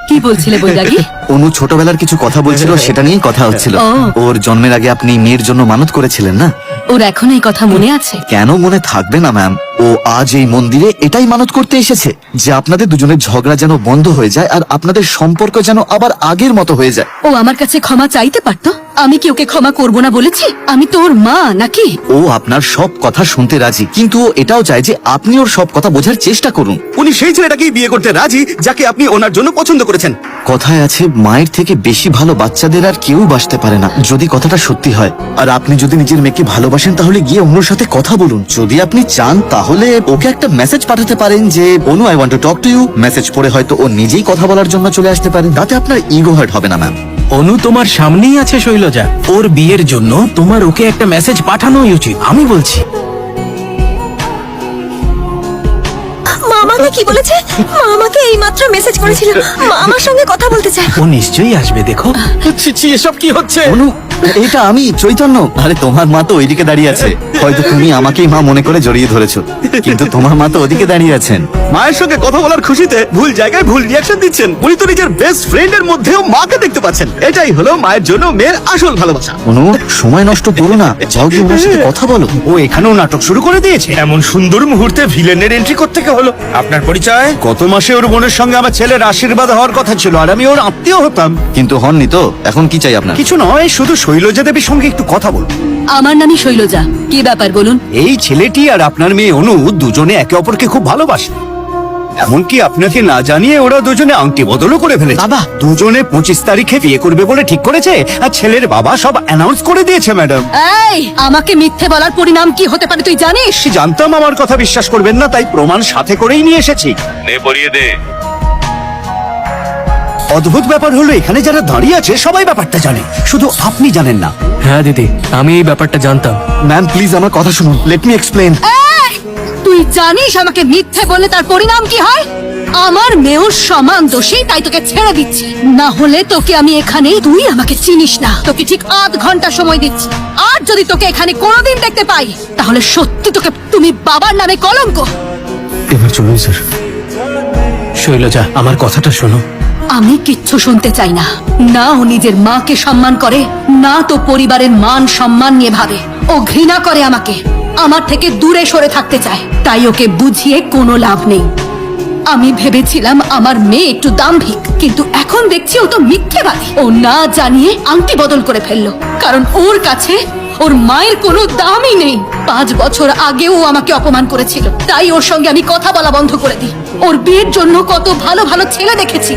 কি বলছিলে বৈরাগী? অনু ছোটবেলার কিছু কথা বলছিল, সেটা নিয়েই কথা হচ্ছিল। ও। ওর জন্মের আগে আপনি মেয়ের জন্য মানত করেছিলেন না? ওর এখন এই কথা মনে আছে? কেন মনে থাকবে না ম্যাম, ও আজ এই মন্দিরে এটাই মানত করতে এসেছে যে আপনাদের দুজনের ঝগড়া যেন বন্ধ হয়ে যায় আর আপনাদের সম্পর্ক যেন আবার আগের মতো হয়ে যায়। ও আমার কাছে ক্ষমা চাইতে পারতো। আমি কি ওকে ক্ষমা করবো না বলেছি? আমি তো ওর মা নাকি? ও আপনার সব কথা শুনতে রাজি, কিন্তু ও এটাও চায় যে আপনি ওর সব কথা বোঝার চেষ্টা করুন। উনি সেই ছেলেটাকেই বিয়ে করতে রাজি যাকে আপনি ওনার জন্য পছন্দ করেছেন। কথায় আছে, মায়ের থেকে বেশি ভালো বাচ্চাদের আর কেউ বাসতে পারে না। যদি কথাটা সত্যি হয় আর আপনি যদি নিজের মেয়েকে ভালোবাসেন, তাহলে গিয়ে অনুর সাথে কথা বলুন। যদি আপনি চান তাহলে ওকে একটা মেসেজ পাঠাতে পারেন যে Anu, I want to talk to you. Message পড়ে হয়তো ও নিজেই কথা বলার জন্য চলে আসতে পারে। তাতে আপনার ইগো হার্ট হবে না ম্যাম। অনু তোমার সামনেই আছে শৈলজা, ওর বিয়ের জন্য তোমার ওকে একটা মেসেজ পাঠানোই উচিত, আমি বলছি। মা আমাকে কি বলেছে? মা আমাকে এইমাত্র মেসেজ করেছিল, মা আমার সঙ্গে কথা বলতে চায়। ও নিশ্চয়ই আসবে, দেখো। ছি, এসব কি হচ্ছে? অনু, এটা আমি চৈতন্য। আরে তোমার মা তো ওইদিকে দাঁড়িয়ে আছে। হয়তো তুমি আমাকেই মা মনে করে জড়িয়ে ধরেছো, কিন্তু তোমার মা তো ওদিকে দাঁড়িয়ে আছেন। মায়ের সঙ্গে কথা বলার খুশিতে ভুল জায়গায় ভুল রিয়াকশন দিচ্ছেন। উনি তো নিজের বেস্ট ফ্রেন্ডের মধ্যেও মাকে দেখতে পাচ্ছেন। এটাই হলো মায়ের জন্য মেয়ের আসল ভালোবাসা। অনু, সময় নষ্ট করো না, যাও গিয়ে ওনার সাথে কথা বলো। ও এখানেও নাটক শুরু করে দিয়েছে। এমন সুন্দর মুহূর্তে ভিলেনের এন্ট্রি করতে হলো। আপনার পরিচয়? গত মাসে ওর বোনের সঙ্গে আমার ছেলের আশীর্বাদ হওয়ার কথা ছিল, আর আমি ওর আত্মীয় হতাম। কিন্তু হননি তো। এখন কি চাই আপনার? কিছু নয়, শুধু শৈলজা দেবীর সঙ্গে একটু কথা বলবো। আমার নামই শৈলজা। কি ব্যাপার বলুন? এই ছেলেটি আর আপনার মেয়ে অনু দুজনে একে অপরকে খুব ভালোবাসে। এমনকি আপনাকে না জানিয়ে ওরা দুজনে আংটি বদলও করে ফেলেছে। বাবা! দুজনে 25 তারিখে বিয়ে করবে বলে ঠিক করেছে, আর ছেলের বাবা সব অ্যানাউন্স করে দিয়েছে। ম্যাডাম, এই, আমাকে মিথ্যে বলার পরিণাম কি হতে পারে তুই জানিস? জানতাম আমার কথা বিশ্বাস করবেন না, তাই প্রমাণ সাথে করেই নিয়ে এসেছি। অদ্ভুত ব্যাপার হলো, এখানে যারা দাঁড়িয়ে আছে সবাই ব্যাপারটা জানে, শুধু আপনি জানেন না। হ্যাঁ দিদি, আমি এই ব্যাপারটা জানতাম। ম্যাম প্লিজ আমার কথা শুনুন, লেট মি এক্সপ্লেন। এই, তুই জানিস আমাকে মিথ্যে বললে তার পরিণাম কি হয়? আমার মেয়ের সমান দোষী, তাই তোকে ছেড়ে দিচ্ছি। না হলে তোকে আমি এখানেই, তুই আমাকে চিনিস না, তোকে ঠিক 8 ঘন্টা সময় দিচ্ছি। আর যদি তোকে এখানে কোনোদিন দেখতে পাই, তাহলে সত্যি তোকে, তুমি বাবার নামে কলঙ্ক। এবার চলুন স্যার। শৈলজা, আমার কথাটা শোনো। আমি কিচ্ছু শুনতে চাই না। না ও নিজের মাকে সম্মান করে, না তো পরিবারের মান সম্মান নিয়ে ভাবে। ও ঘৃণা করে আমাকে, আমার থেকে দূরে সরে থাকতে চায়। তাই ওকে বুঝিয়ে কোনো লাভ নেই। আমি ভেবেছিলাম আমার মেয়ে একটু দাম্ভিক, কিন্তু এখন দেখছি ও তো মিথ্যেবাদী। ও না জানিয়ে আংটি বদল করে ফেললো, কারণ ওর কাছে ওর মায়ের কোনো দামই নেই। 5 বছর আগেও ও আমাকে অপমান করেছিল, তাই ওর সঙ্গে আমি কথা বলা বন্ধ করে দিই। ওর বিয়ের জন্য কত ভালো ভালো ছেলে দেখেছি,